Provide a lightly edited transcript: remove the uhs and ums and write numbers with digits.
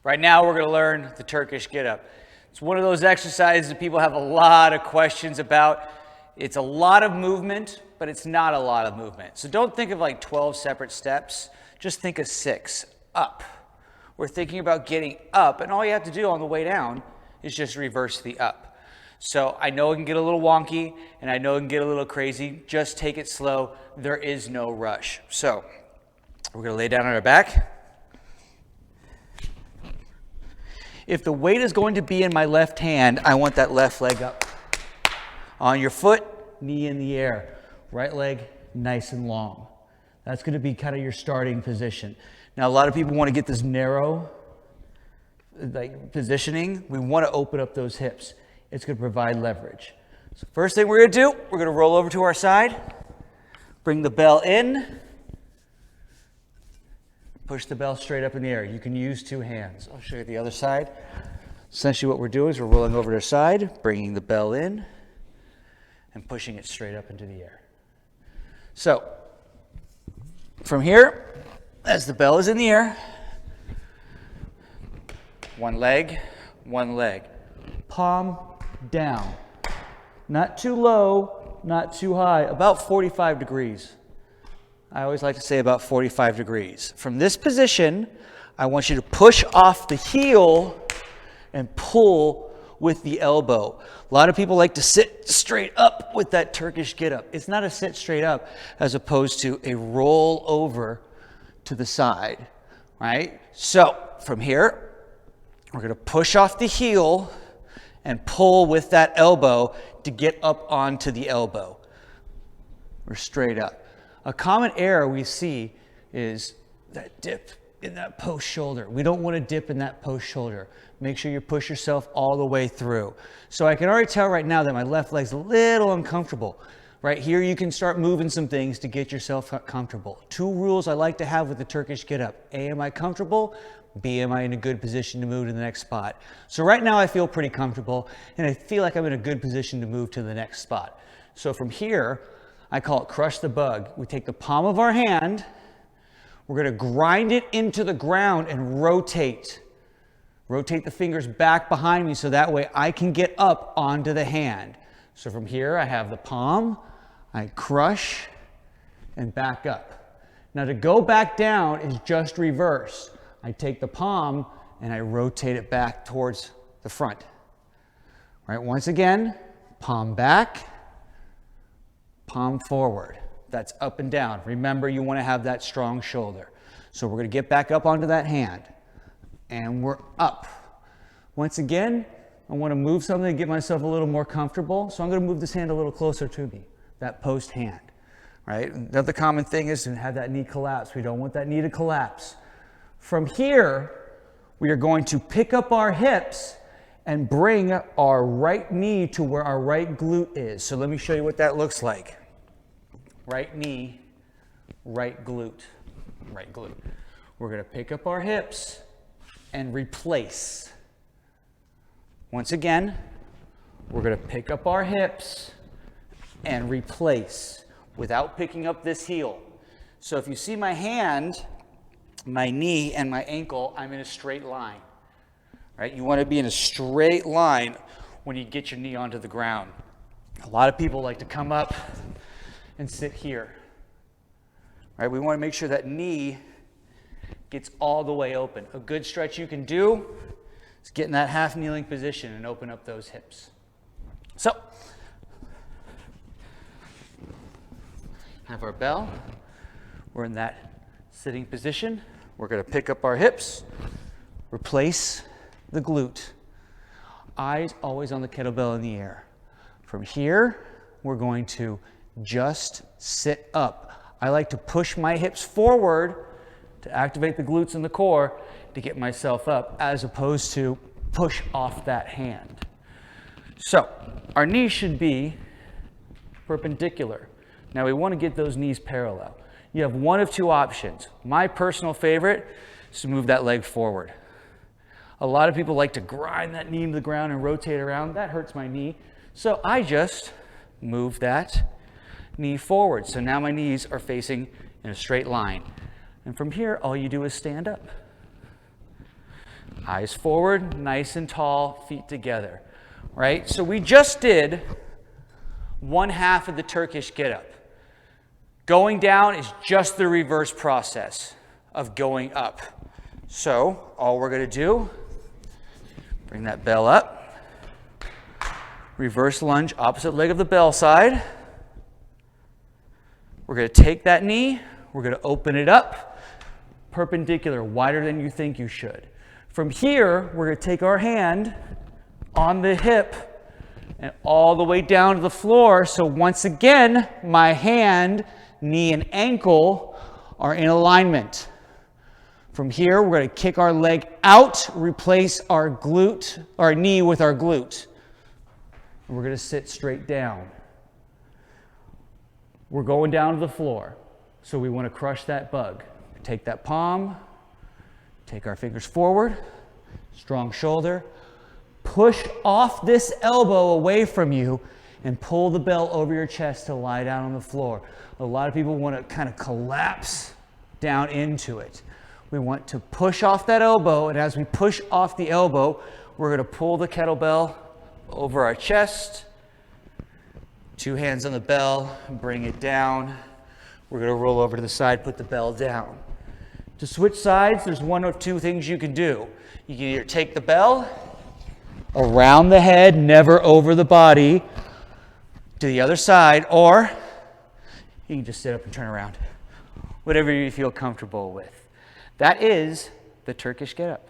Right now we're going to learn the Turkish get-up. It's one of those exercises that people have a lot of questions about. It's a lot of movement, but it's not a lot of movement. So don't think of like 12 separate steps. Just think of 6. Up. We're thinking about getting up, and all you have to do on the way down is just reverse the up. So I know it can get a little wonky, and I know it can get a little crazy. Just take it slow. There is no rush. So we're going to lay down on our back. If the weight is going to be in my left hand, I want that left leg up. On your foot, knee in the air. Right leg nice and long. That's going to be kind of your starting position. Now, a lot of people want to get this narrow positioning. We want to open up those hips. It's going to provide leverage. So first thing we're going to do, we're going to roll over to our side. Bring the bell in. Push the bell straight up in the air. You can use 2 hands. I'll show you the other side. Essentially what we're doing is we're rolling over to our side, bringing the bell in, and pushing it straight up into the air. So, from here, as the bell is in the air, one leg, palm down. Not too low, not too high, about 45 degrees. I always like to say about 45 degrees. From this position, I want you to push off the heel and pull with the elbow. A lot of people like to sit straight up with that Turkish get-up. It's not a sit straight up as opposed to a roll over to the side, right? So from here, we're going to push off the heel and pull with that elbow to get up onto the elbow. We're straight up. A common error we see is that dip in that post shoulder. We don't want to dip in that post shoulder. Make sure you push yourself all the way through. So I can already tell right now that my left leg's a little uncomfortable. Right here you can start moving some things to get yourself comfortable. 2 rules I like to have with the Turkish get-up. A, am I comfortable? B, am I in a good position to move to the next spot? So right now I feel pretty comfortable, and I feel like I'm in a good position to move to the next spot. So from here, I call it crush the bug. We take the palm of our hand, we're going to grind it into the ground and rotate. Rotate the fingers back behind me so that way I can get up onto the hand. So from here I have the palm, I crush and back up. Now to go back down is just reverse. I take the palm and I rotate it back towards the front. All right, once again, palm back, palm forward. That's up and down. Remember, you want to have that strong shoulder. So we're going to get back up onto that hand. And we're up. Once again, I want to move something to get myself a little more comfortable. So I'm going to move this hand a little closer to me, that post hand. Right? Another common thing is to have that knee collapse. We don't want that knee to collapse. From here, we are going to pick up our hips and bring our right knee to where our right glute is. So let me show you what that looks like. Right knee, right glute, right glute. We're going to pick up our hips and replace. Once again, we're going to pick up our hips and replace without picking up this heel. So if you see my hand, my knee and my ankle, I'm in a straight line. Right? You want to be in a straight line when you get your knee onto the ground. A lot of people like to come up and sit here. Right? We want to make sure that knee gets all the way open. A good stretch you can do is get in that half kneeling position and open up those hips. So, have our bell. We're in that sitting position. We're going to pick up our hips, replace the glute. Eyes always on the kettlebell in the air. From here, we're going to just sit up. I like to push my hips forward to activate the glutes and the core to get myself up, as opposed to push off that hand. So our knees should be perpendicular. Now we want to get those knees parallel. You have one of 2 options. My personal favorite is to move that leg forward. A lot of people like to grind that knee into the ground and rotate around. That hurts my knee. So I just move that knee forward. So now my knees are facing in a straight line. And from here, all you do is stand up. Eyes forward, nice and tall, feet together, right? So we just did one half of the Turkish get-up. Going down is just the reverse process of going up. So all we're going to do, bring that bell up, reverse lunge, opposite leg of the bell side. We're going to take that knee, we're going to open it up, perpendicular, wider than you think you should. From here, we're going to take our hand on the hip and all the way down to the floor. So once again, my hand, knee, and ankle are in alignment. From here, we're going to kick our leg out, replace our glute, our knee with our glute. And we're going to sit straight down. We're going down to the floor. So we want to crush that bug. Take that palm, take our fingers forward, strong shoulder. Push off this elbow away from you and pull the bell over your chest to lie down on the floor. A lot of people want to kind of collapse down into it. We want to push off that elbow, and as we push off the elbow, we're going to pull the kettlebell over our chest. 2 hands on the bell, bring it down. We're going to roll over to the side, put the bell down. To switch sides, there's one or two things you can do. You can either take the bell around the head, never over the body, to the other side, or you can just sit up and turn around. Whatever you feel comfortable with. That is the Turkish get-up.